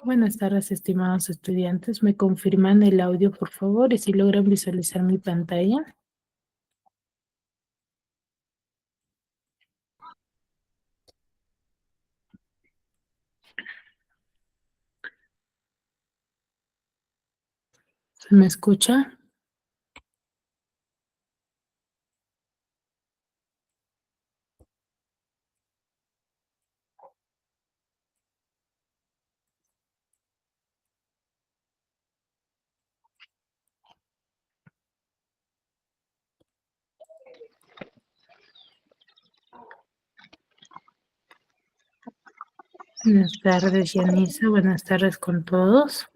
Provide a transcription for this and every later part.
Buenas tardes, estimados estudiantes. ¿Me confirman el audio, por favor? Y si logran visualizar mi pantalla. ¿Se me escucha? Buenas tardes, Yanisa. Buenas tardes con todos.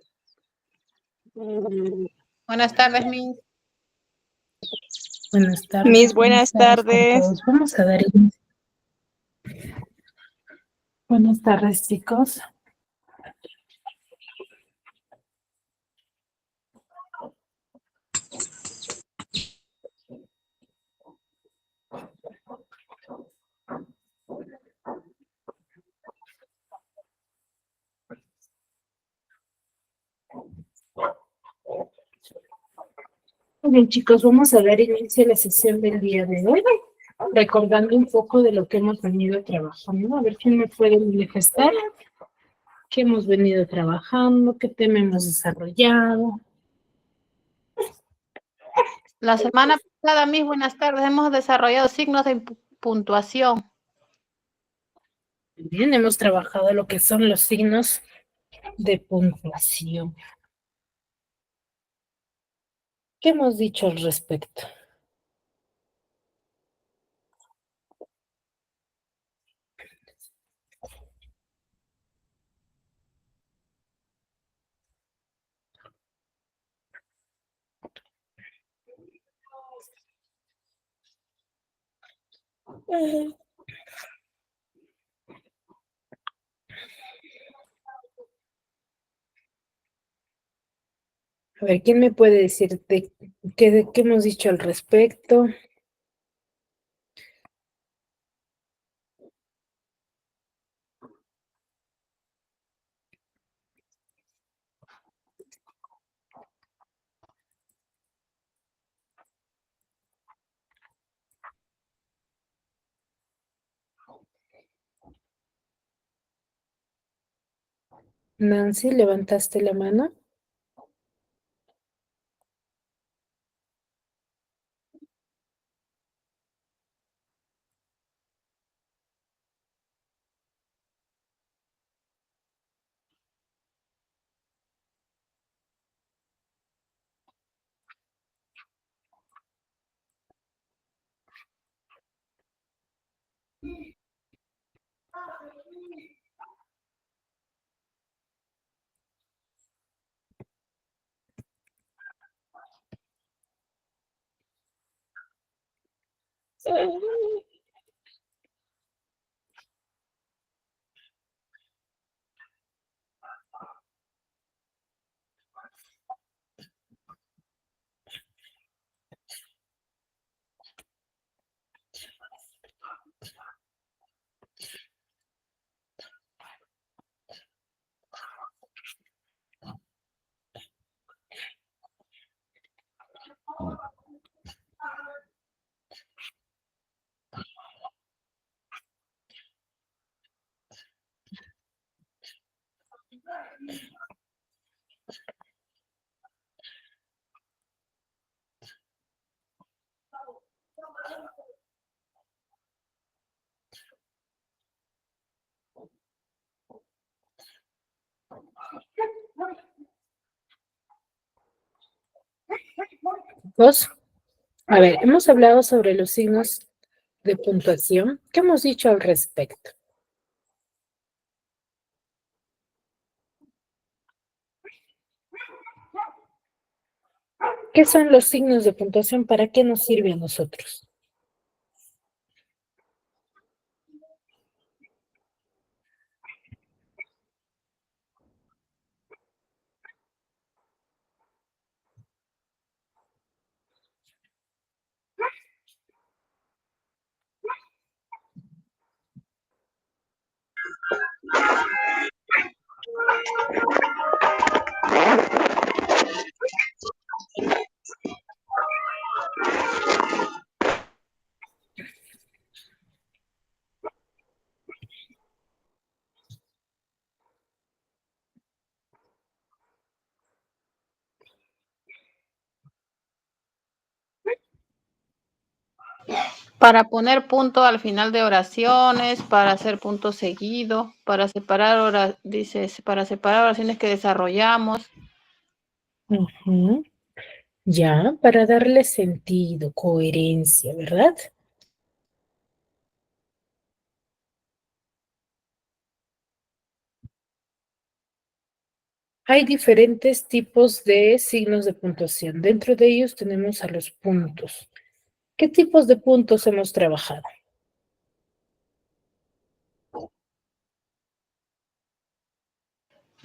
Buenas tardes, Miss. Buenas tardes. Miss, buenas Con tardes. todos. Vamos a dar inicio. Buenas tardes, chicos. Muy bien, chicos, vamos a dar inicio a la sesión del día de hoy, recordando un poco de lo que hemos venido trabajando. A ver quién me puede manifestar qué hemos venido trabajando, qué tema hemos desarrollado. La semana pasada, Miss, buenas tardes, hemos desarrollado signos de puntuación. Bien, hemos trabajado lo que son los signos de puntuación. ¿Qué hemos dicho al respecto? A ver, ¿quién me puede decir de qué hemos dicho al respecto? Nancy, ¿levantaste la mano? Dos. A ver, hemos hablado sobre los signos de puntuación. ¿Qué hemos dicho al respecto? ¿Qué son los signos de puntuación? ¿Para qué nos sirve a nosotros? Para poner punto al final de oraciones, para hacer punto seguido, para separar para separar oraciones que desarrollamos. Ujú. Ya, para darle sentido, coherencia, ¿verdad? Hay diferentes tipos de signos de puntuación. Dentro de ellos tenemos a los puntos. ¿Qué tipos de puntos hemos trabajado?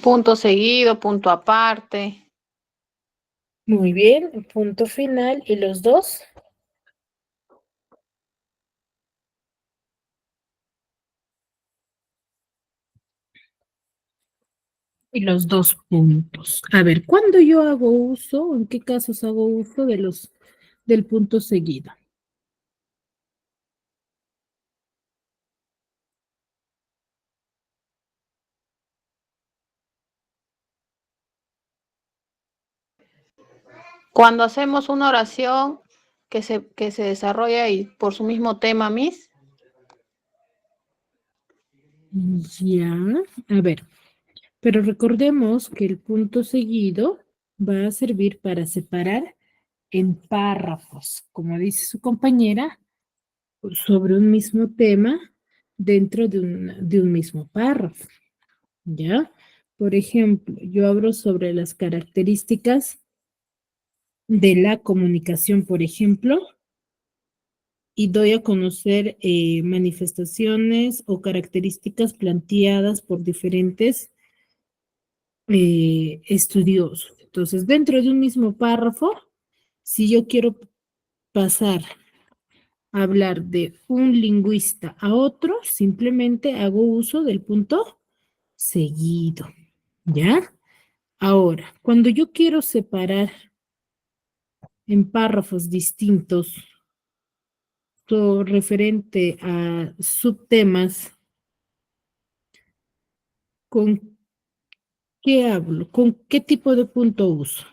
Punto seguido, punto aparte. Muy bien, punto final y los dos. Y los dos puntos. A ver, ¿cuándo yo hago uso, en qué casos hago uso del punto seguido? Cuando hacemos una oración que se desarrolla y por su mismo tema, Miss. Ya, a ver, pero recordemos que el punto seguido va a servir para separar en párrafos, como dice su compañera, sobre un mismo tema dentro de un mismo párrafo, ¿ya? Por ejemplo, yo hablo sobre las características de la comunicación, por ejemplo, y doy a conocer manifestaciones o características planteadas por diferentes estudiosos. Entonces, dentro de un mismo párrafo, si yo quiero pasar a hablar de un lingüista a otro, simplemente hago uso del punto seguido, ¿ya? Ahora, cuando yo quiero separar en párrafos distintos todo referente a subtemas, ¿con qué hablo? ¿Con qué tipo de punto uso?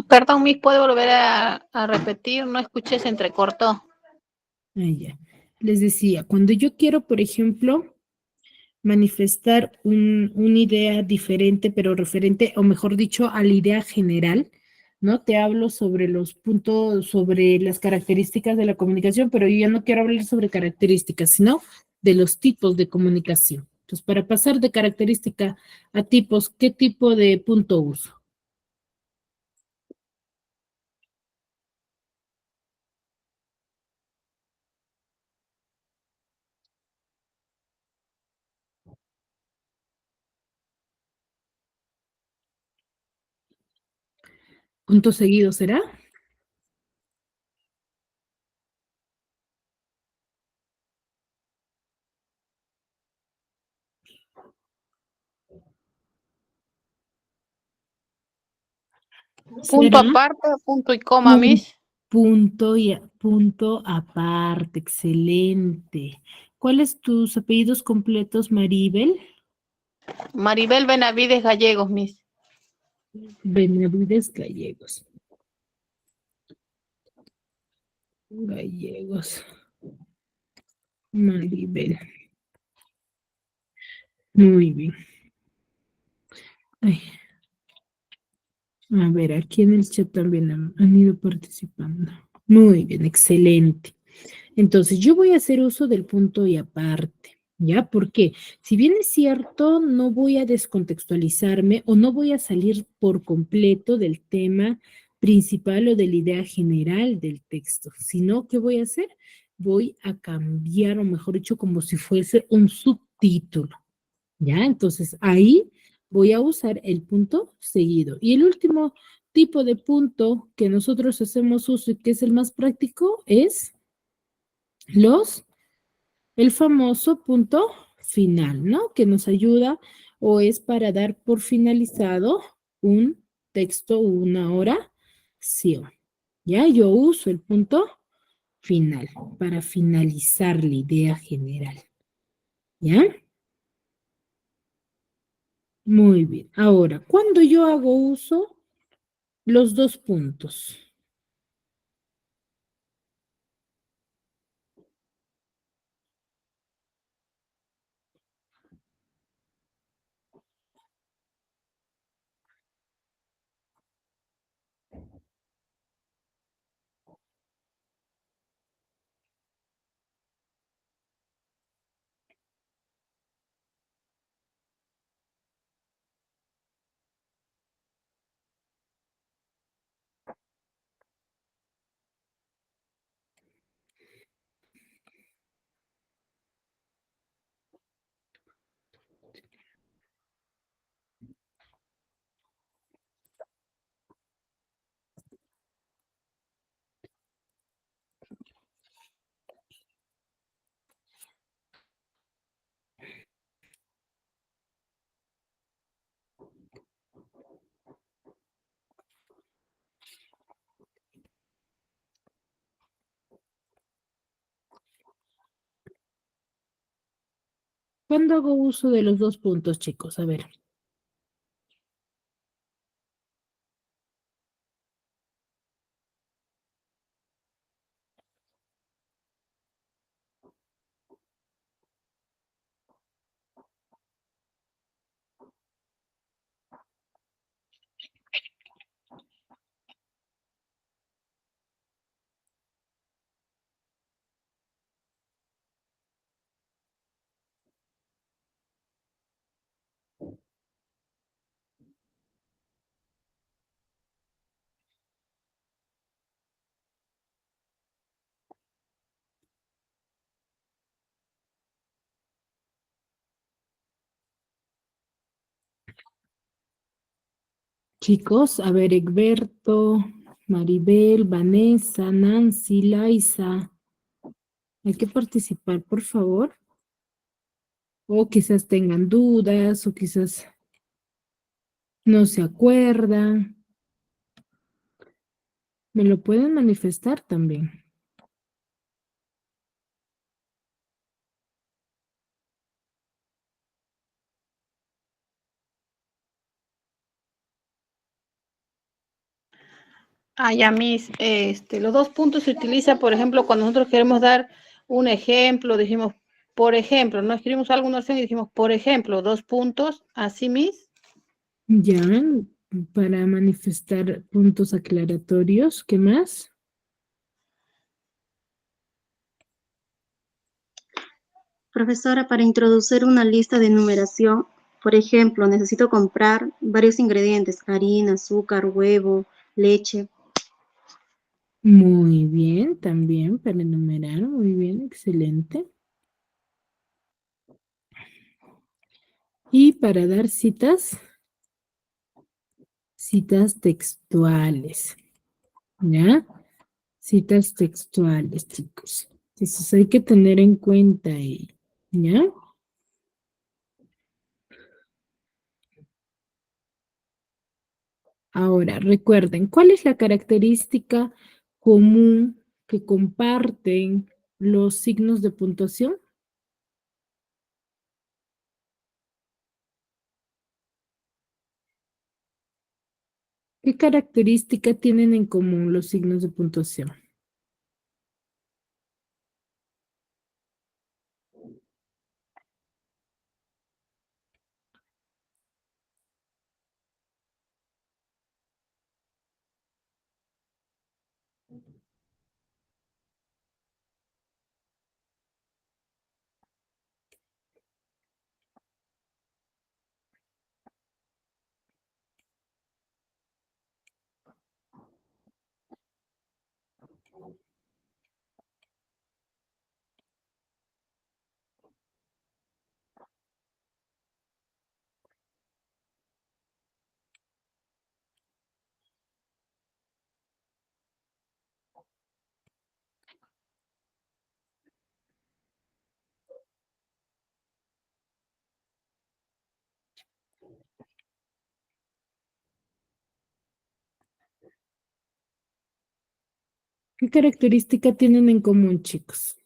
Perdón, Miss, ¿puede volver a repetir? No escuché, se entrecortó. Ah, ya. Les decía, cuando yo quiero, por ejemplo, manifestar una idea diferente, pero referente, o mejor dicho, a la idea general, ¿no? Te hablo sobre los puntos, sobre las características de la comunicación, pero yo ya no quiero hablar sobre características, sino de los tipos de comunicación. Entonces, para pasar de característica a tipos, ¿qué tipo de punto uso? ¿Punto seguido será? Punto Será aparte, punto y coma, un Miss. punto aparte, excelente. ¿Cuáles tus apellidos completos, Maribel? Maribel Benavides Gallegos, Miss. Benavides Gallegos. Gallegos. Maribel. Muy bien. Ay, a ver, aquí en el chat también han ido participando. Muy bien, excelente. Entonces, yo voy a hacer uso del punto y aparte, ¿ya? Porque si bien es cierto, no voy a descontextualizarme o no voy a salir por completo del tema principal o de la idea general del texto, sino que voy a hacer, voy a cambiar, o mejor dicho, como si fuese un subtítulo, ¿ya? Entonces, ahí voy a usar el punto seguido. Y el último tipo de punto que nosotros hacemos uso y que es el más práctico es los el famoso punto final, ¿no? Que nos ayuda o es para dar por finalizado un texto o una oración. Ya, yo uso el punto final para finalizar la idea general. ¿Ya? Muy bien. Ahora, cuando yo hago uso, los dos puntos. ¿Cuándo hago uso de los dos puntos, chicos? A ver. Chicos, a ver, Egberto, Maribel, Vanessa, Nancy, Laisa. Hay que participar, por favor. O quizás tengan dudas, o quizás no se acuerdan. Me lo pueden manifestar también. Ah, ya, mis, los dos puntos se utiliza, por ejemplo, cuando nosotros queremos dar un ejemplo, dijimos, por ejemplo, no escribimos alguna oración y dijimos, por ejemplo, dos puntos, así, mis. Ya, para manifestar puntos aclaratorios, ¿qué más? Profesora, para introducir una lista de numeración, por ejemplo, necesito comprar varios ingredientes, harina, azúcar, huevo, leche. Muy bien, también para enumerar, muy bien, excelente. Y para dar citas textuales, ¿ya? Citas textuales, chicos. Entonces hay que tener en cuenta ahí, ¿ya? Ahora, recuerden, ¿cuál es la característica común que comparten los signos de puntuación? ¿Qué característica tienen en común los signos de puntuación? ¿Qué característica tienen en común, chicos?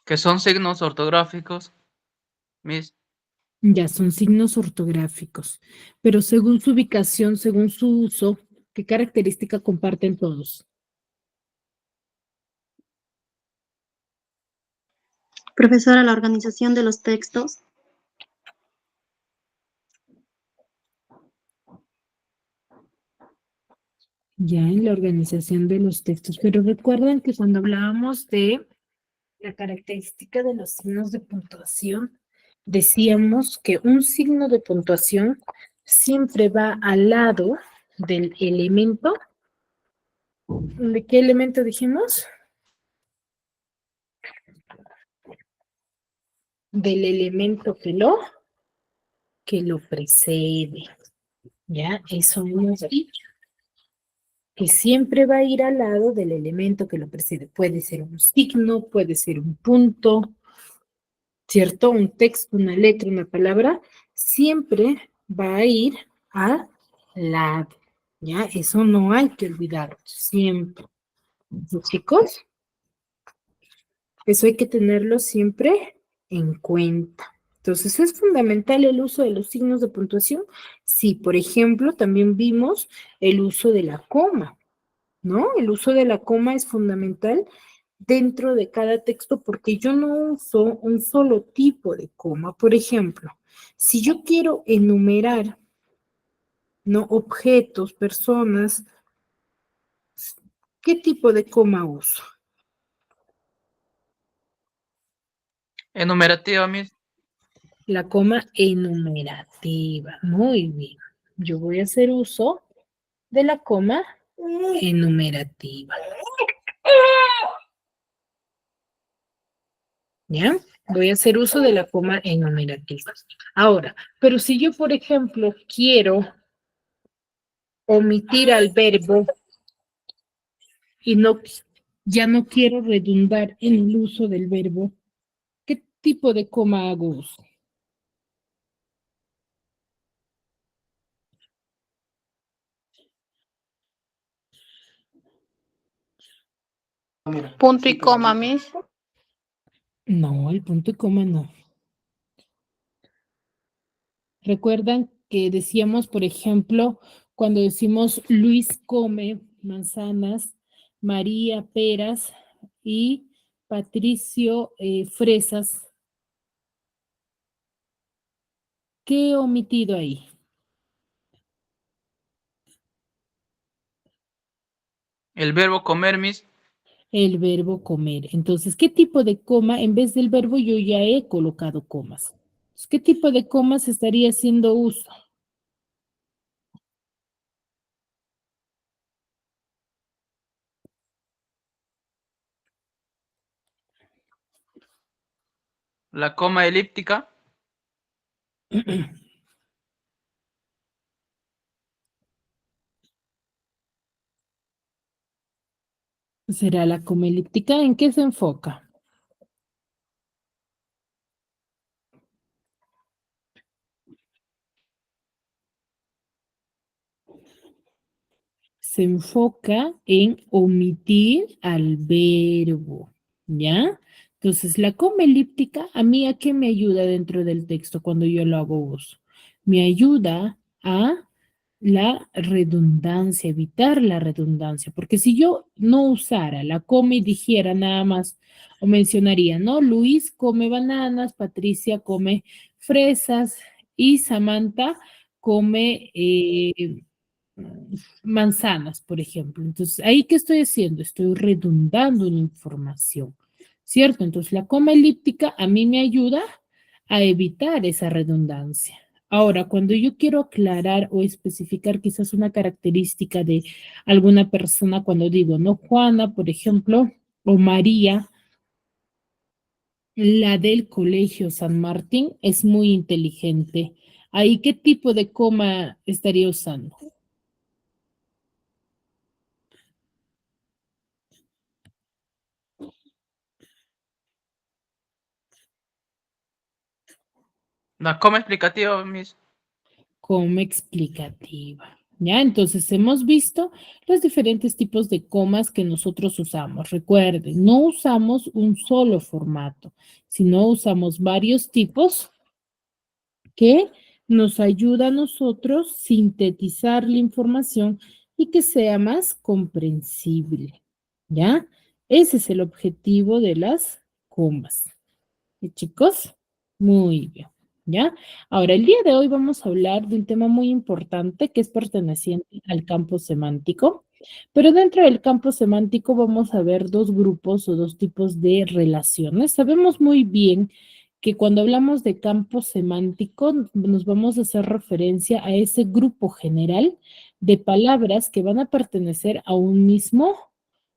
Que son signos ortográficos, Miss. Ya son signos ortográficos, pero según su ubicación, según su uso, ¿qué característica comparten todos? Profesora, la organización de los textos. Ya en la organización de los textos, pero recuerden que cuando hablábamos de la característica de los signos de puntuación, decíamos que un signo de puntuación siempre va al lado del elemento. ¿De qué elemento dijimos? Del elemento que lo precede. Ya, eso hemos dicho. Que siempre va a ir al lado del elemento que lo precede. Puede ser un signo, puede ser un punto, ¿cierto? Un texto, una letra, una palabra, siempre va a ir al lado. ¿Ya? Eso no hay que olvidarlo, siempre. Chicos, eso hay que tenerlo siempre en cuenta. Entonces, ¿es fundamental el uso de los signos de puntuación? Sí, por ejemplo, también vimos el uso de la coma, ¿no? El uso de la coma es fundamental dentro de cada texto porque yo no uso un solo tipo de coma. Por ejemplo, si yo quiero enumerar, ¿no? Objetos, personas, ¿qué tipo de coma uso? Enumerativa, Miss. La coma enumerativa. Muy bien. Yo voy a hacer uso de la coma enumerativa. ¿Ya? Voy a hacer uso de la coma enumerativa. Ahora, pero si yo, por ejemplo, quiero omitir al verbo y no, ya no quiero redundar en el uso del verbo, ¿qué tipo de coma hago uso? Punto y coma, Miss. No, el punto y coma no. Recuerdan que decíamos, por ejemplo, cuando decimos Luis come manzanas, María peras y Patricio fresas. ¿Qué he omitido ahí? El verbo comer, Miss. El verbo comer. Entonces, ¿qué tipo de coma? En vez del verbo yo ya he colocado comas. Entonces, ¿qué tipo de comas estaría haciendo uso? La coma elíptica. ¿Será la coma elíptica? ¿En qué se enfoca? Se enfoca en omitir al verbo, ¿ya? Entonces, la coma elíptica, ¿a mí a qué me ayuda dentro del texto cuando yo lo hago uso? Me ayuda a la redundancia, evitar la redundancia, porque si yo no usara la coma y dijera nada más, o mencionaría, ¿no? Luis come bananas, Patricia come fresas y Samantha come manzanas, por ejemplo. Entonces, ¿ahí qué estoy haciendo? Estoy redundando en información, ¿cierto? Entonces, la coma elíptica a mí me ayuda a evitar esa redundancia. Ahora, cuando yo quiero aclarar o especificar quizás una característica de alguna persona, cuando digo, no, Juana, por ejemplo, o María, la del colegio San Martín es muy inteligente. ¿Ahí qué tipo de coma estaría usando? La coma explicativa, Miss. Coma explicativa. ¿Ya? Entonces hemos visto los diferentes tipos de comas que nosotros usamos. Recuerden, no usamos un solo formato, sino usamos varios tipos que nos ayuda a nosotros sintetizar la información y que sea más comprensible. ¿Ya? Ese es el objetivo de las comas. ¿Y chicos? Muy bien. ¿Ya? Ahora, el día de hoy vamos a hablar de un tema muy importante que es perteneciente al campo semántico, pero dentro del campo semántico vamos a ver dos grupos o dos tipos de relaciones. Sabemos muy bien que cuando hablamos de campo semántico nos vamos a hacer referencia a ese grupo general de palabras que van a pertenecer a un mismo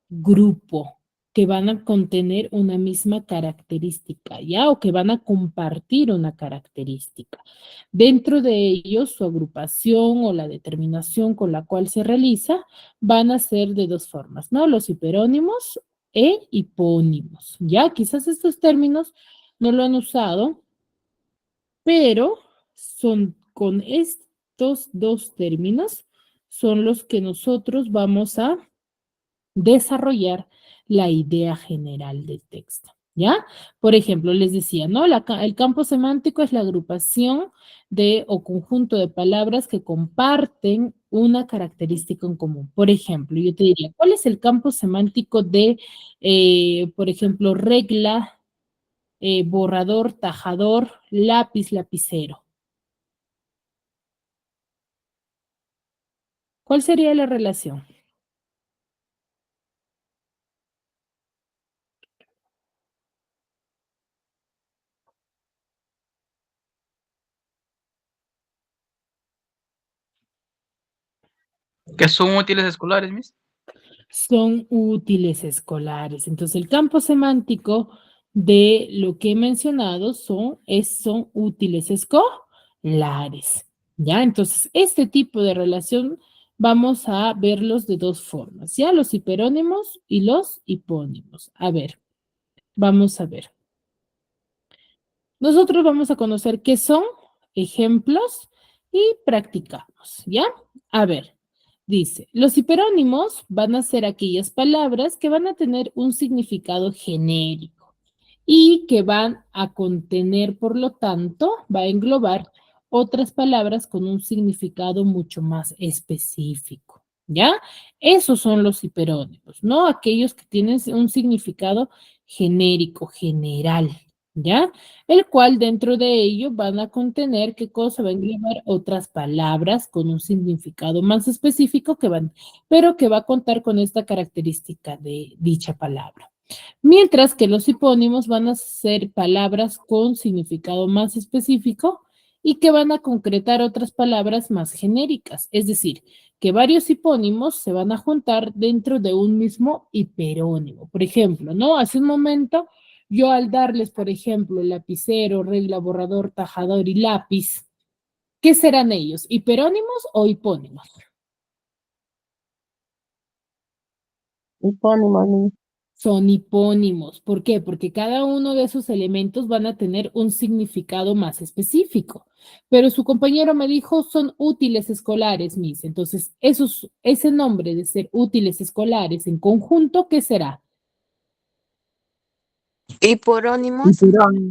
grupo, que van a contener una misma característica, ¿ya? O que van a compartir una característica. Dentro de ellos, su agrupación o la determinación con la cual se realiza van a ser de dos formas, ¿no? Los hiperónimos e hipónimos, ¿ya? Quizás estos términos no lo han usado, pero son con estos dos términos son los que nosotros vamos a desarrollar la idea general del texto, ¿ya? Por ejemplo, les decía, ¿no? El campo semántico es la agrupación de o conjunto de palabras que comparten una característica en común. Por ejemplo, yo te diría, ¿cuál es el campo semántico de, por ejemplo, regla, borrador, tajador, lápiz, lapicero? ¿Cuál sería la relación? ¿Que son útiles escolares, Miss? Son útiles escolares. Entonces, el campo semántico de lo que he mencionado son útiles escolares. ¿Ya? Entonces, este tipo de relación vamos a verlos de dos formas, ¿ya? Los hiperónimos y los hipónimos. A ver, vamos a ver. Nosotros vamos a conocer qué son ejemplos y practicamos, ¿ya? A ver, dice, los hiperónimos van a ser aquellas palabras que van a tener un significado genérico y que van a contener, por lo tanto, va a englobar otras palabras con un significado mucho más específico, ¿ya? Esos son los hiperónimos, ¿no? Aquellos que tienen un significado genérico, general, ¿ya? El cual dentro de ello van a contener qué cosa va a englobar otras palabras con un significado más específico pero que va a contar con esta característica de dicha palabra. Mientras que los hipónimos van a ser palabras con significado más específico y que van a concretar otras palabras más genéricas. Es decir, que varios hipónimos se van a juntar dentro de un mismo hiperónimo. Por ejemplo, ¿no? Hace un momento, yo al darles, por ejemplo, lapicero, regla, borrador, tajador y lápiz, ¿qué serán ellos? ¿Hiperónimos o hipónimos? Hipónimo, Miss. Son hipónimos. ¿Por qué? Porque cada uno de esos elementos van a tener un significado más específico. Pero su compañero me dijo, son útiles escolares, Miss. Entonces, ese nombre de ser útiles escolares en conjunto, ¿qué será? Hiporónimos.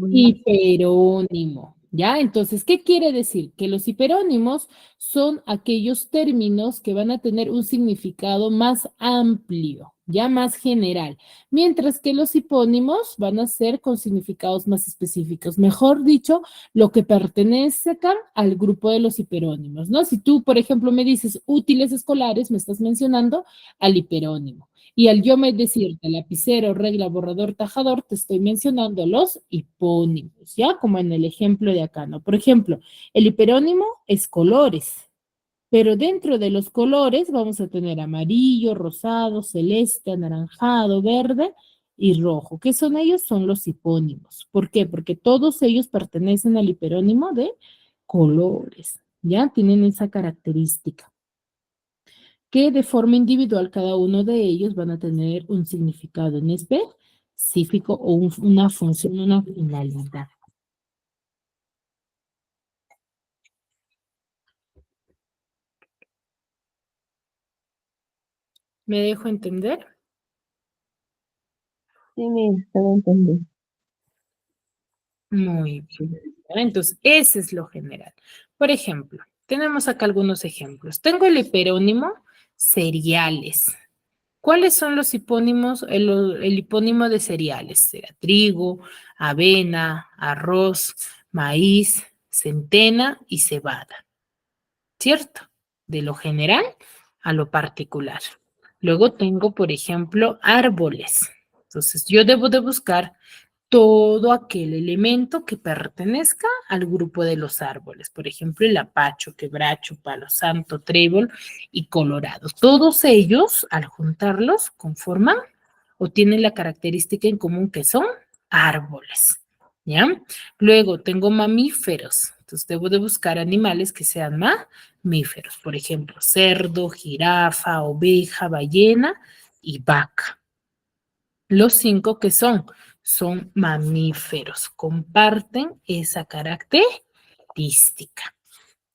Hiperónimo, ¿ya? Entonces, ¿qué quiere decir? Que los hiperónimos son aquellos términos que van a tener un significado más amplio, ya más general, mientras que los hipónimos van a ser con significados más específicos. Mejor dicho, lo que pertenece acá al grupo de los hiperónimos, ¿no? Si tú, por ejemplo, me dices útiles escolares, me estás mencionando al hiperónimo. Y al yo me decirte lapicero, regla, borrador, tajador, te estoy mencionando los hipónimos, ¿ya? Como en el ejemplo de acá, ¿no? Por ejemplo, el hiperónimo es colores, pero dentro de los colores vamos a tener amarillo, rosado, celeste, anaranjado, verde y rojo. ¿Qué son ellos? Son los hipónimos. ¿Por qué? Porque todos ellos pertenecen al hiperónimo de colores, ¿ya? Tienen esa característica que de forma individual cada uno de ellos van a tener un significado en específico o una función, una finalidad. ¿Me dejo entender? Sí, Miss, te lo entendí. Muy bien. Entonces, ese es lo general. Por ejemplo, tenemos acá algunos ejemplos. Tengo el hiperónimo cereales. ¿Cuáles son los hipónimos? El hipónimo de cereales será trigo, avena, arroz, maíz, centena y cebada. ¿Cierto? De lo general a lo particular. Luego tengo, por ejemplo, árboles. Entonces, yo debo de buscar todo aquel elemento que pertenezca al grupo de los árboles. Por ejemplo, el apacho, quebracho, palo santo, trébol y colorado. Todos ellos, al juntarlos, conforman o tienen la característica en común que son árboles. ¿Ya? Luego tengo mamíferos. Entonces debo de buscar animales que sean mamíferos. Por ejemplo, cerdo, jirafa, oveja, ballena y vaca. Los 5 que son mamíferos, comparten esa característica.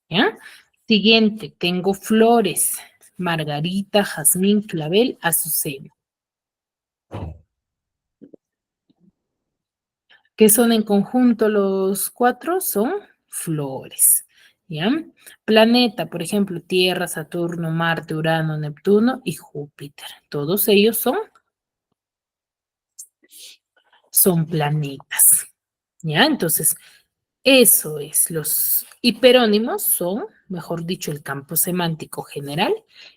¿Ya? Siguiente, tengo flores, margarita, jazmín, clavel, azucena. ¿Qué son en conjunto los 4? Son flores. ¿Ya? Planeta, por ejemplo, Tierra, Saturno, Marte, Urano, Neptuno y Júpiter. Todos ellos son planetas. ¿Ya? Entonces, eso es, los hiperónimos son, mejor dicho, el campo semántico general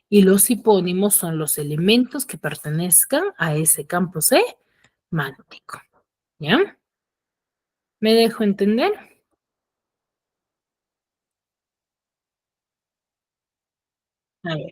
y los hipónimos son los elementos que pertenezcan a ese campo semántico. ¿Ya? ¿Me dejo entender? A ver.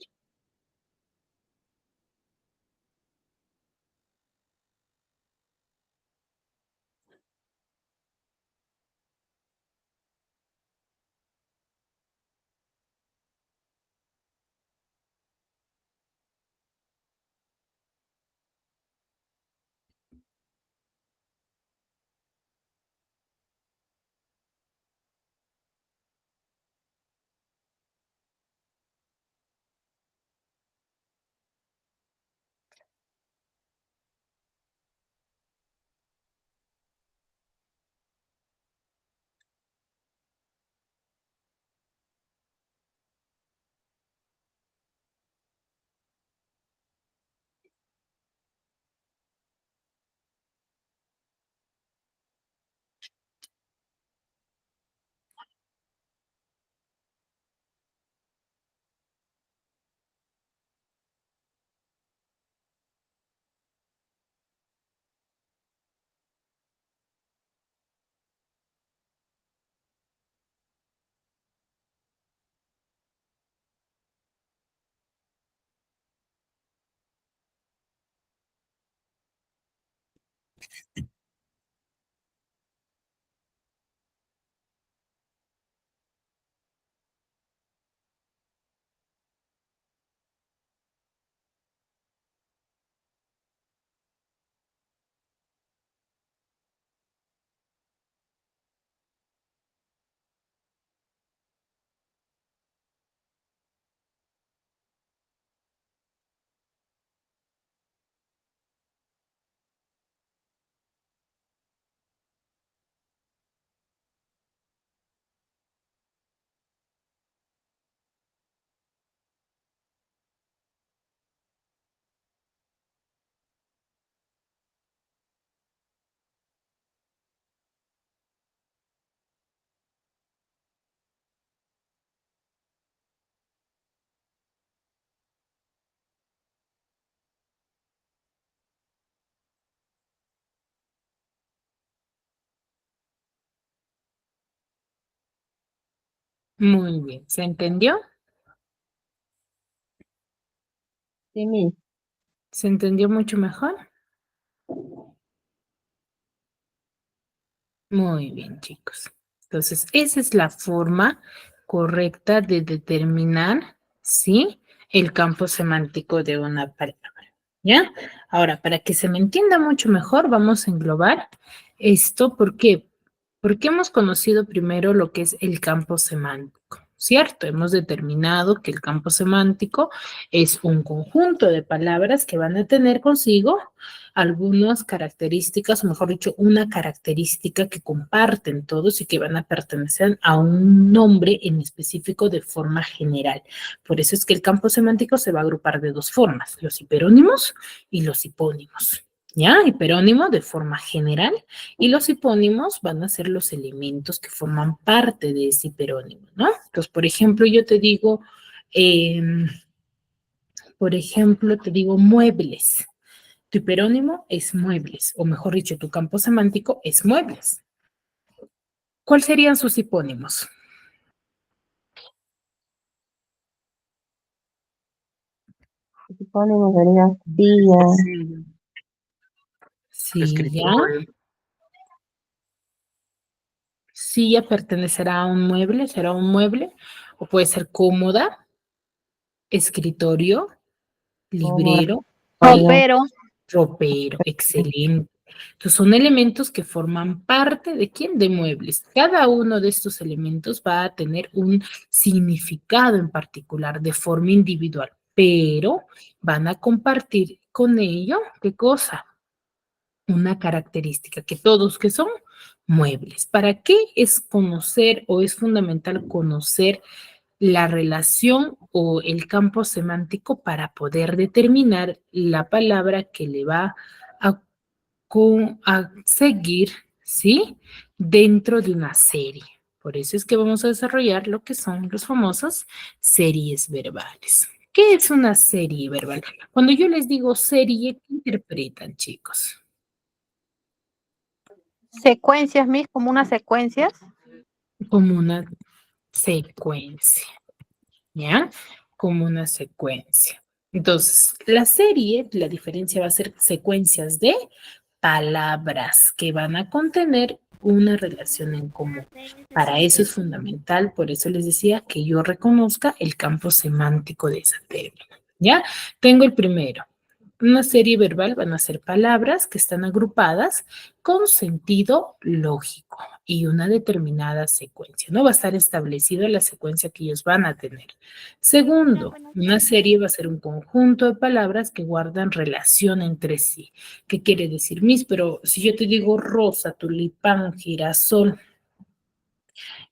Muy bien. ¿Se entendió? Sí, Miss. ¿Se entendió mucho mejor? Muy bien, chicos. Entonces, esa es la forma correcta de determinar, ¿sí? El campo semántico de una palabra, ¿ya? Ahora, para que se me entienda mucho mejor, vamos a englobar esto. ¿Por qué? Porque hemos conocido primero lo que es el campo semántico, ¿cierto? Hemos determinado que el campo semántico es un conjunto de palabras que van a tener consigo algunas características, o mejor dicho, una característica que comparten todos y que van a pertenecer a un nombre en específico de forma general. Por eso es que el campo semántico se va a agrupar de dos formas, los hiperónimos y los hipónimos. ¿Ya? Hiperónimo de forma general y los hipónimos van a ser los elementos que forman parte de ese hiperónimo, ¿no? Entonces, por ejemplo, yo te digo, te digo muebles. Tu hiperónimo es muebles, o mejor dicho, tu campo semántico es muebles. ¿Cuáles serían sus hipónimos? Se supone que sería silla, Silla. Escritorio. Silla pertenecerá a un mueble, será un mueble, o puede ser cómoda, escritorio, cómoda, librero, área, Ropero. ropero, excelente. Entonces son elementos que forman parte de quién, de muebles. Cada uno de estos elementos va a tener un significado en particular de forma individual, pero van a compartir con ello, ¿qué cosa? Una característica que todos que son muebles. ¿Para qué es conocer o es fundamental conocer la relación o el campo semántico para poder determinar la palabra que le va a, a seguir, ¿sí? Dentro de una serie. Por eso es que vamos a desarrollar lo que son los famosos series verbales. ¿Qué es una serie verbal? Cuando yo les digo serie, ¿qué interpretan, chicos? Secuencias, Miss, como unas secuencias. Como una secuencia. ¿Ya? Como una secuencia. Entonces, la serie, la diferencia va a ser secuencias de palabras que van a contener una relación en común. Para eso es fundamental, por eso les decía que yo reconozca el campo semántico de ese término. ¿Ya? Tengo el primero. Una serie verbal van a ser palabras que están agrupadas con sentido lógico y una determinada secuencia. No va a estar establecida la secuencia que ellos van a tener. Segundo, una serie va a ser un conjunto de palabras que guardan relación entre sí. ¿Qué quiere decir, Miss? Pero si yo te digo rosa, tulipán, girasol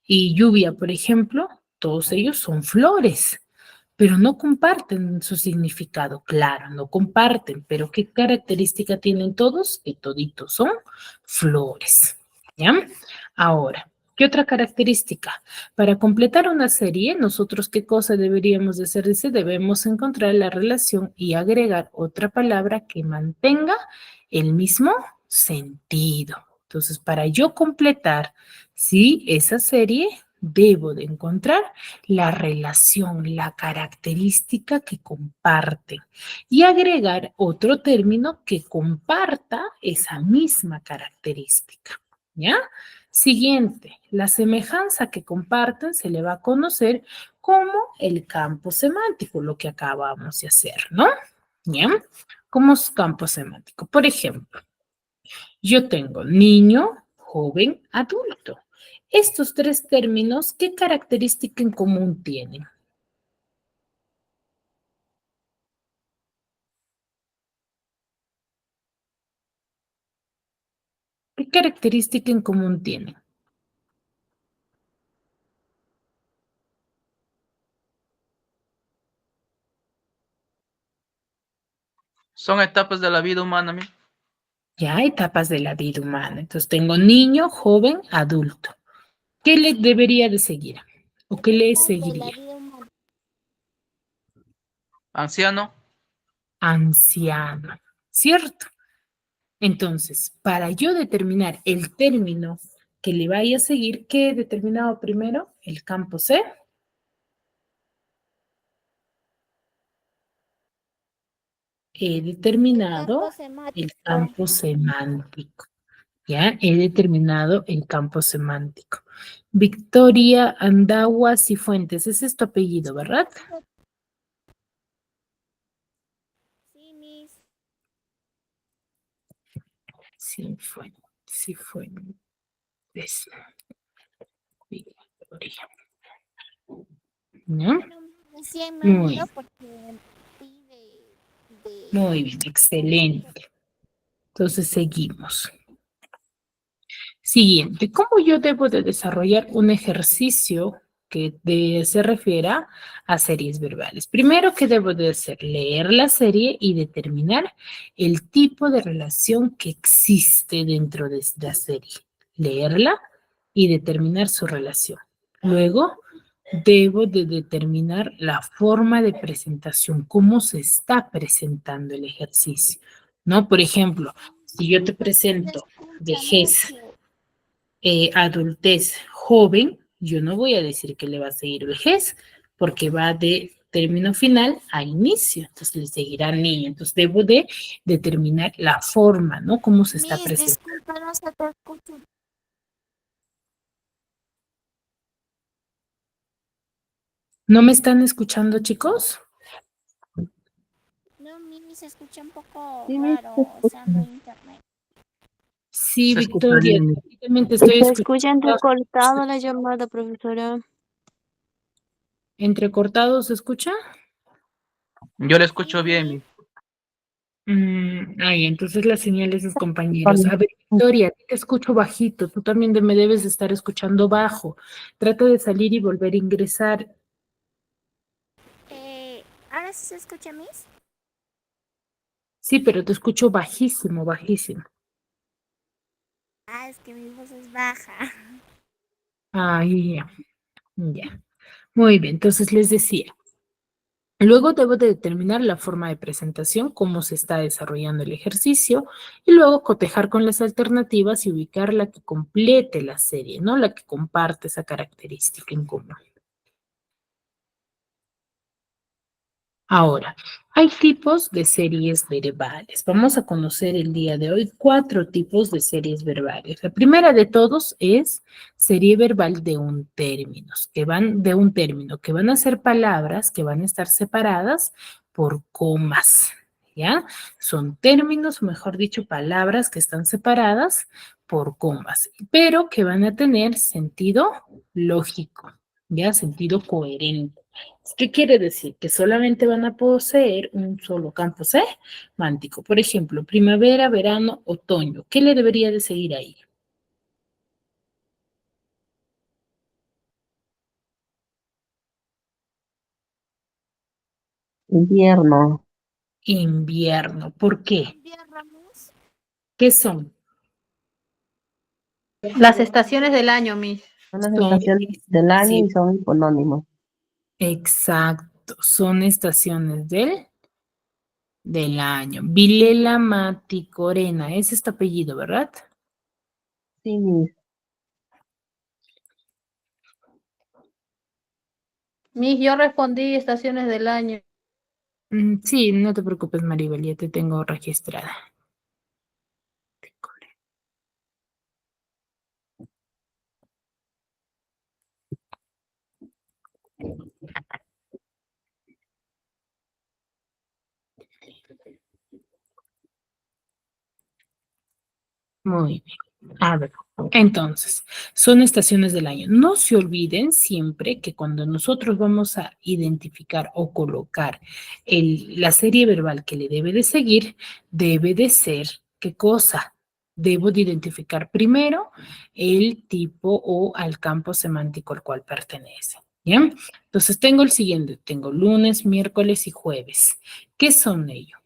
y lluvia, por ejemplo, todos ellos son flores, pero no comparten su significado. Claro, no comparten, pero ¿qué característica tienen todos? Que toditos son flores. ¿Ya? Ahora, ¿qué otra característica? Para completar una serie, nosotros, ¿qué cosa deberíamos de hacer? Dice, debemos encontrar la relación y agregar otra palabra que mantenga el mismo sentido. Entonces, para yo completar, ¿sí? Esa serie, debo de encontrar la relación, la característica que comparten y agregar otro término que comparta esa misma característica. ¿Ya? Siguiente, la semejanza que comparten se le va a conocer como el campo semántico, lo que acabamos de hacer, ¿no? ¿Ya? Como es campo semántico. Por ejemplo, yo tengo niño, joven, adulto. Estos tres términos, ¿qué característica en común tienen? ¿Qué característica en común tienen? Son etapas de la vida humana, Miss. Ya, etapas de la vida humana. Entonces tengo niño, joven, adulto. ¿Qué le debería de seguir? ¿O qué le seguiría? Anciano. Anciano, ¿cierto? Entonces, para yo determinar el término que le vaya a seguir, ¿qué he determinado primero? El campo C. He determinado el campo semántico. ¿Ya? He determinado el campo semántico. Victoria Andagua Cifuentes, ese es tu apellido, ¿verdad? Cifuentes, Cifuentes. Victoria. ¿no? Pero recién me han Muy, ido porque fui de muy bien, excelente. Entonces seguimos. Siguiente, ¿cómo yo debo de desarrollar un ejercicio se refiera a series verbales? Primero, ¿qué debo de hacer? Leer la serie y determinar el tipo de relación que existe dentro de la serie. Leerla y determinar su relación. Luego, debo de determinar la forma de presentación, cómo se está presentando el ejercicio, ¿no? Por ejemplo, si yo te presento vejez, adultez, joven, yo no voy a decir que le va a seguir vejez, porque va de término final a inicio, entonces le seguirá niño. Entonces debo de determinar la forma, ¿no? Cómo se está Miss, presentando. disculpa, no se te escucha. ¿No me están escuchando, chicos? No, Miss, se escucha un poco Sí, Miss, se raro escucha. usando internet. Sí, Se escucha Victoria, bien. también te estoy Se escucha escuchando. entrecortada la llamada, profesora. ¿Entrecortado se escucha? Yo le escucho bien, Sí, Miss. Ay, entonces la señal de sus compañeros. A ver, Victoria, te escucho bajito, tú también me debes de estar escuchando bajo. Trata de salir y volver a ingresar. ¿ahora sí se escucha, Miss? Sí, pero te escucho bajísimo, bajísimo. Ah, es que mi voz es baja. Ahí ya, ya. Muy bien, entonces les decía. Luego debo de determinar la forma de presentación, cómo se está desarrollando el ejercicio, y luego cotejar con las alternativas y ubicar la que complete la serie, ¿no? La que comparte esa característica en común. Ahora, hay tipos de series verbales. Vamos a conocer el día de hoy 4 tipos de series verbales. La primera de todos es serie verbal de un término, que van a ser palabras que van a estar separadas por comas, ¿ya? Son términos, o mejor dicho, palabras que están separadas por comas, pero que van a tener sentido lógico, ¿ya? Sentido coherente. ¿Qué quiere decir? Que solamente van a poseer un solo campo semántico. Por ejemplo, primavera, verano, otoño. ¿Qué le debería de seguir ahí? Invierno. Invierno. ¿Por qué? Invierno, Miss. ¿Qué son? Las estaciones del año, Miss. Son las Son, estaciones del año sí, y son sinónimos. exacto. Son estaciones del año. Vilela Maticorena. Es este apellido, ¿verdad? Sí, Miss. Miss, yo respondí estaciones del año. Sí, no te preocupes, Maribel, ya te tengo registrada. Muy bien. A ver, entonces, son estaciones del año. No se olviden siempre que cuando nosotros vamos a identificar o colocar la serie verbal que le debe de seguir, debe de ser, ¿qué cosa? Debo de identificar primero el tipo o al campo semántico al cual pertenece. ¿Bien? Entonces tengo el siguiente, tengo lunes, miércoles y jueves. ¿Qué son ellos?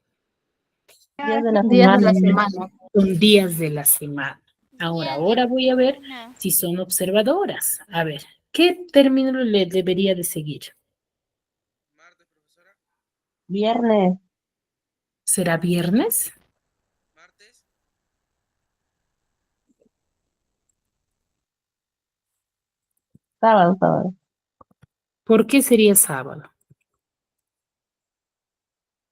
Días de la Días de semana, la Miss. semana. Son días de la semana. Día de Ahora la voy a ver semana. si son observadoras. A ver, ¿qué término le debería de seguir? Viernes. ¿Será viernes? Sábado, sábado. ¿Por qué sería sábado?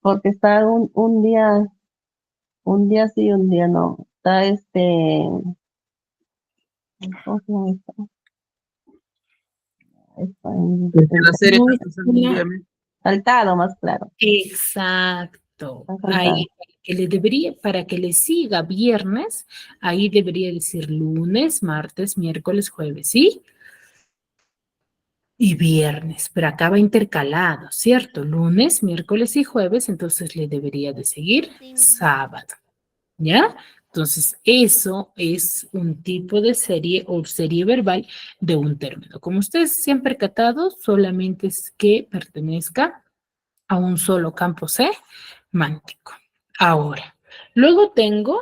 Porque está un día sí, un día no. Está ¿cómo se llama esto? Está La serie No está es pasando un día, una... Miss. saltado, más claro. Exacto. Está saltado. Ahí, para que le siga viernes, ahí debería decir lunes, martes, miércoles, jueves, ¿sí? y viernes, pero acaba intercalado, ¿cierto? Lunes, miércoles y jueves, entonces le debería de seguir Sí. sábado, ¿ya? Entonces, eso es un tipo de serie o serie verbal de un término. Como ustedes se han percatado, solamente es que pertenezca a un solo campo semántico. Ahora, luego tengo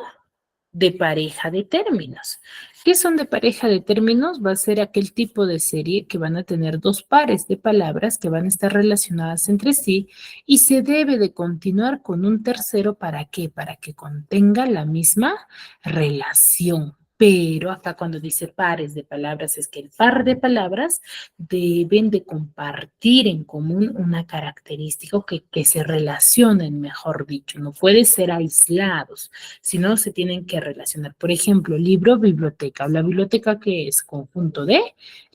de pareja de términos. ¿Qué son de pareja de términos? Va a ser aquel tipo de serie que van a tener dos pares de palabras que van a estar relacionadas entre sí y se debe de continuar con un tercero. ¿Para qué? Para que contenga la misma relación. Pero acá cuando dice pares de palabras es que el par de palabras deben de compartir en común una característica o que se relacionen, mejor dicho, no puede ser aislados, sino se tienen que relacionar. Por ejemplo, libro, biblioteca. La biblioteca, ¿qué es? Conjunto de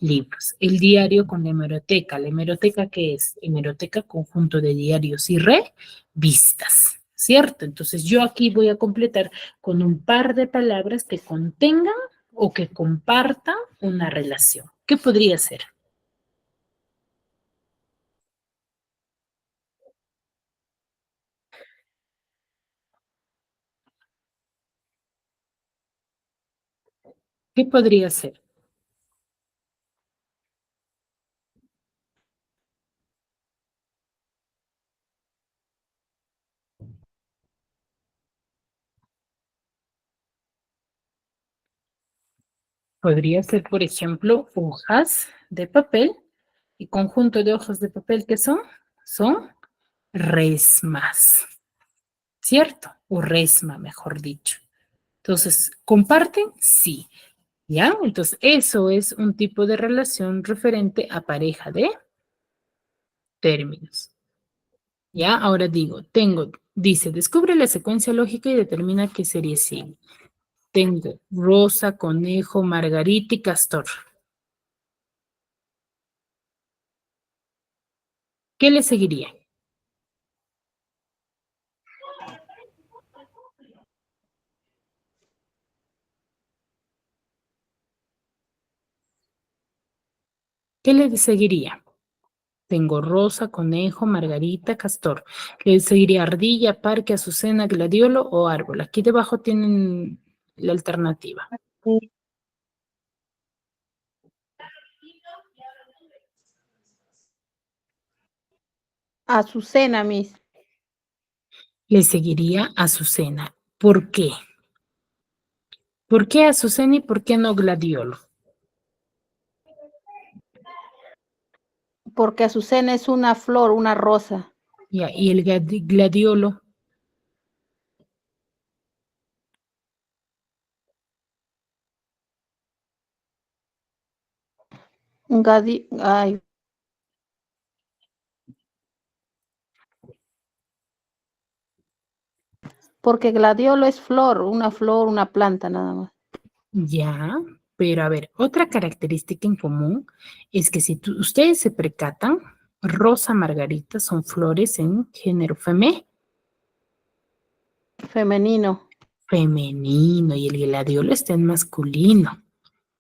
libros. El diario con la hemeroteca. La hemeroteca, ¿qué es? Hemeroteca, conjunto de diarios y revistas. ¿Cierto? Entonces yo aquí voy a completar con un par de palabras que contengan o que compartan una relación. ¿Qué podría ser? ¿Qué podría ser? Podría ser, por ejemplo, hojas de papel y conjunto de hojas de papel que son, son resmas, ¿cierto? O resma, mejor dicho. Entonces, ¿comparten? Sí. ¿Ya? Entonces, eso es un tipo de relación referente a pareja de términos. ¿Ya? Ahora digo, dice, descubre la secuencia lógica y determina qué serie sigue. Tengo Rosa, Conejo, Margarita y Castor. ¿Qué le seguiría? ¿Qué le seguiría? Tengo Rosa, Conejo, Margarita, Castor. Le seguiría Ardilla, Parque, Azucena, Gladiolo o Árbol. Aquí debajo tienen la alternativa. Sí, Azucena, Miss. Le seguiría Azucena. ¿Por qué? ¿Por qué Azucena y por qué no Gladiolo? Porque Azucena es una flor, una rosa. Ya, y el Gladiolo. Ay, porque gladiolo es flor, una planta nada más. Ya, pero a ver, otra característica en común es que si ustedes se percatan, Rosa, Margarita son flores en género Femenino. femenino y el gladiolo está en masculino.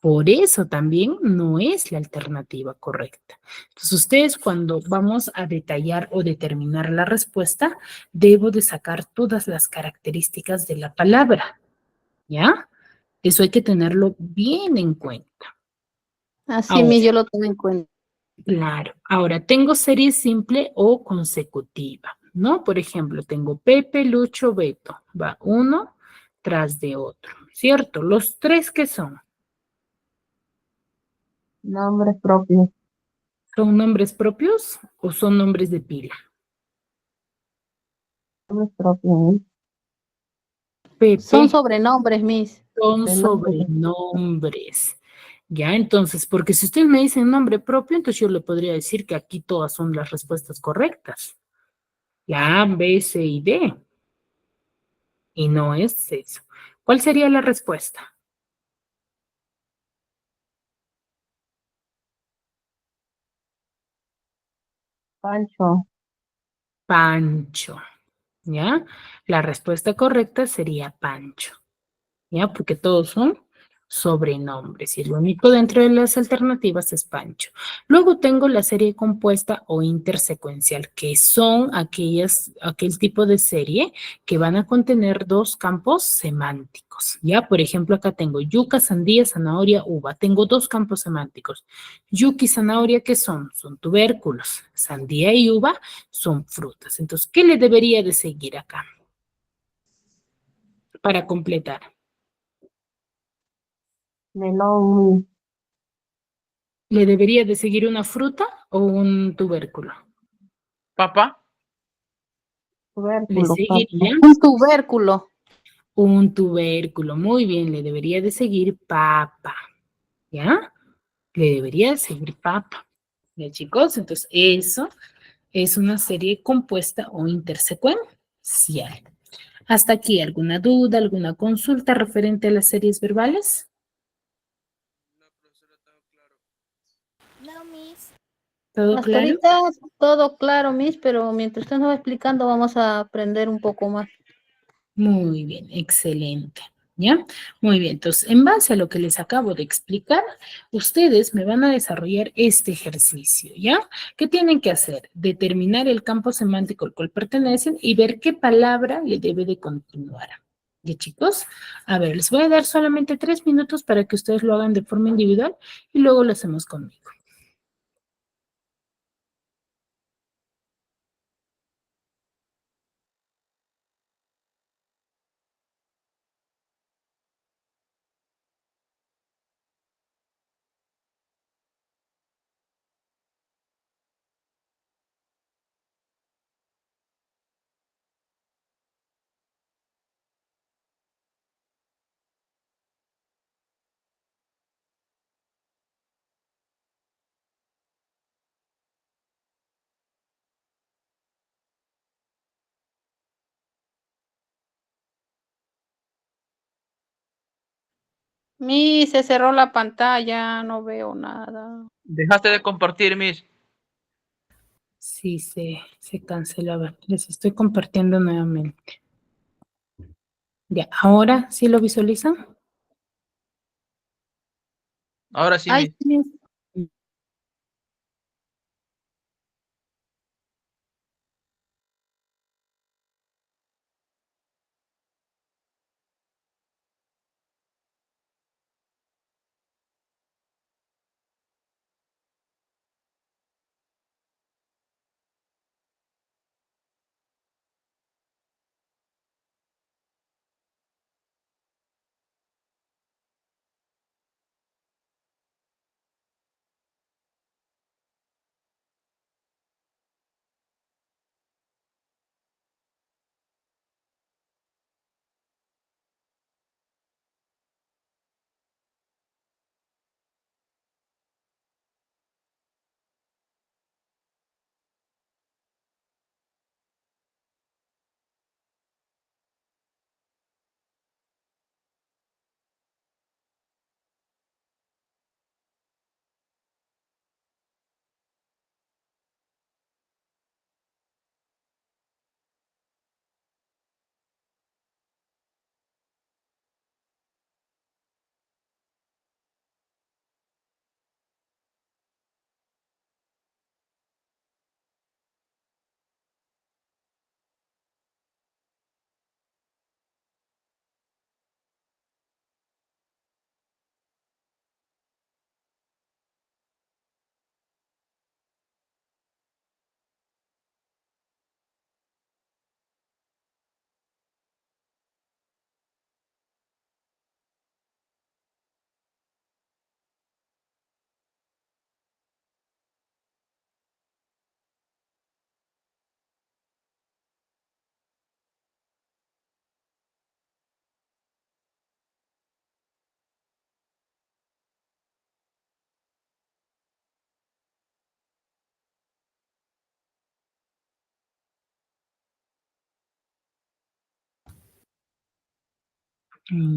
Por eso también no es la alternativa correcta. Entonces, ustedes cuando vamos a detallar o determinar la respuesta, debo de sacar todas las características de la palabra, ¿ya? Eso hay que tenerlo bien en cuenta. Así, Ahora, Miss, yo lo tengo en cuenta. claro, ahora tengo serie simple o consecutiva, ¿no? Por ejemplo, tengo Pepe, Lucho, Beto. Va uno tras de otro, ¿cierto? Los tres que son. nombres propios. ¿Son nombres propios o son nombres de pila? Nombres propios. Son Pepe sobrenombres, Miss. son De nombres. sobrenombres. Ya, entonces, porque si usted me dice nombre propio, entonces yo le podría decir que aquí todas son las respuestas correctas. Ya, B, C y D. Y no es eso. ¿Cuál sería la respuesta? Pancho. Pancho. ¿Ya? La respuesta correcta sería Pancho. ¿Ya? Porque todos son sobrenombres. Y el único dentro de las alternativas es Pancho. Luego tengo la serie compuesta o intersecuencial, que son aquel tipo de serie que van a contener dos campos semánticos. Ya, por ejemplo, acá tengo yuca, sandía, zanahoria, uva. Tengo dos campos semánticos. Yuca y zanahoria, ¿qué son? Son tubérculos. Sandía y uva son frutas. Entonces, ¿qué le debería de seguir acá para completar? Melón, Miss. ¿Le debería de seguir una fruta o un tubérculo? Papa. Le Tubérculo, seguiría Un tubérculo. un tubérculo. Muy bien, le debería de seguir papa. ¿Ya? Le debería de seguir papa. ¿Ya, chicos? Entonces, eso es una serie compuesta o intersecuencial. Hasta aquí, ¿alguna duda, alguna consulta referente a las series verbales? No, Miss. ¿Todo Hasta claro? ahorita todo claro, Miss, pero mientras usted nos va explicando vamos a aprender un poco más. Muy bien, excelente. ¿Ya? Muy bien, entonces, en base a lo que les acabo de explicar, ustedes me van a desarrollar este ejercicio, ¿ya? ¿Qué tienen que hacer? Determinar el campo semántico al cual pertenecen y ver qué palabra le debe de continuar. ¿Ya, chicos? A ver, les voy a dar solamente 3 minutos para que ustedes lo hagan de forma individual y luego lo hacemos conmigo. Miss, se cerró la pantalla, no veo nada. Dejaste de compartir, Miss. Sí, se cancelaba. Les estoy compartiendo nuevamente. Ya, ahora sí lo visualizan. Ahora sí, Ay, Miss. Miss.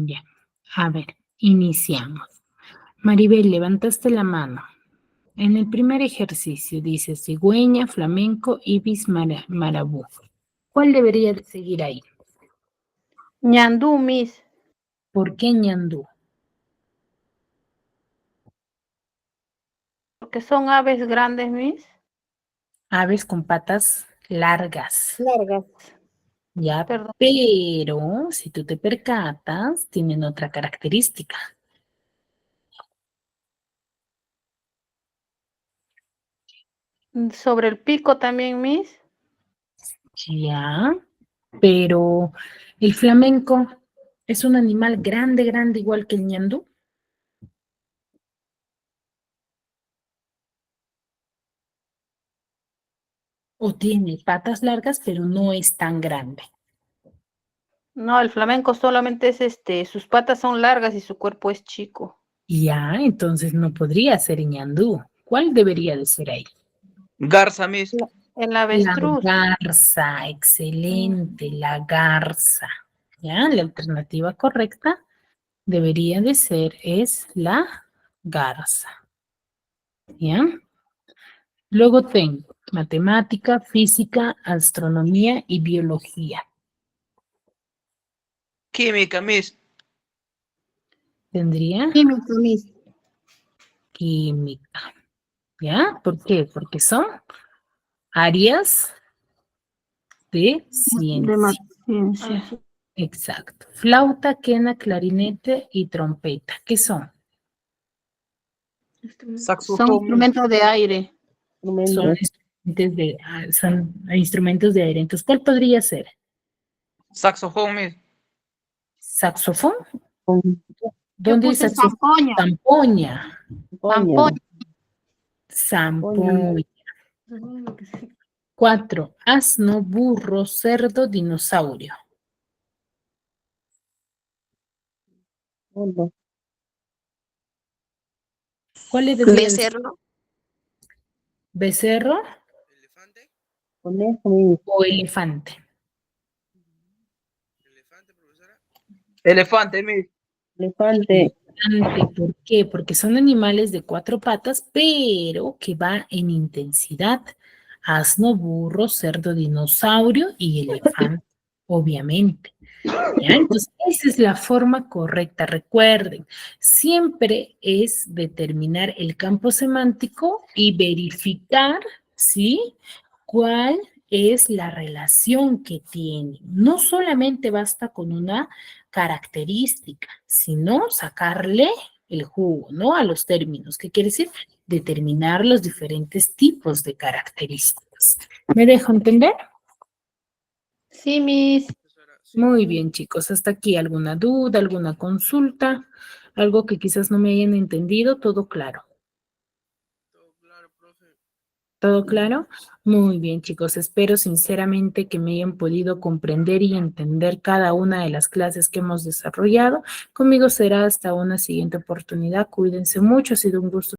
Ya, a ver, iniciamos. Maribel, levantaste la mano. En el primer ejercicio dice cigüeña, flamenco, ibis, marabú. ¿Cuál debería de seguir ahí? Ñandú, Miss. ¿Por qué ñandú? porque son aves grandes, Miss. Aves con patas largas, Largas. ¿ya? Perdón. Pero si tú te percatas, tienen otra característica. Sobre el pico también, Miss. Ya, pero el flamenco es un animal grande, grande, igual que el ñandú. O tiene patas largas, pero no es tan grande. No, el flamenco solamente es sus patas son largas y su cuerpo es chico. Ya, entonces no podría ser ñandú. ¿Cuál debería de ser ahí? Garza, Miss. El La avestruz. garza, excelente, la garza. Ya, la alternativa correcta debería de ser es la garza. ¿Ya? Luego tengo matemática, física, astronomía y biología. Química, Miss. Tendría Químico, Miss. química. ¿Ya? ¿Por qué? Porque son áreas de De más ciencia. ciencia. Exacto. Flauta, quena, clarinete y trompeta. ¿Qué son? Son Saxofón, Miss. instrumentos de aire. Son son instrumentos de aire. Entonces, ¿cuál podría ser? Saxofón, Miss. ¿Saxofón? Yo ¿Dónde dice puse saxofón? zampoña. Zampoña. Zampoña. Zampoña. 4. Asno, burro, cerdo, dinosaurio. ¿Cuál le debería decir? Becerro. ¿Becerro Conejo, Miss. o elefante? Elefante, Miss. Elefante. Elefante, ¿por qué? Porque son animales de 4 patas, pero que va en intensidad. Asno, burro, cerdo, dinosaurio y elefante, obviamente. ¿Ya? Entonces, esa es la forma correcta. Recuerden, siempre es determinar el campo semántico y verificar, ¿sí? ¿Cuál es la relación que tiene? No solamente basta con una característica, sino sacarle el jugo, ¿no? A los términos. ¿Qué quiere decir? Determinar los diferentes tipos de características. ¿Me dejo entender? Sí, Miss. Muy bien, chicos. Hasta aquí, ¿alguna duda, alguna consulta? Algo que quizás no me hayan entendido, todo claro. ¿Todo claro? Muy bien, chicos. Espero sinceramente que me hayan podido comprender y entender cada una de las clases que hemos desarrollado. Conmigo será hasta una siguiente oportunidad. Cuídense mucho. Ha sido un gusto.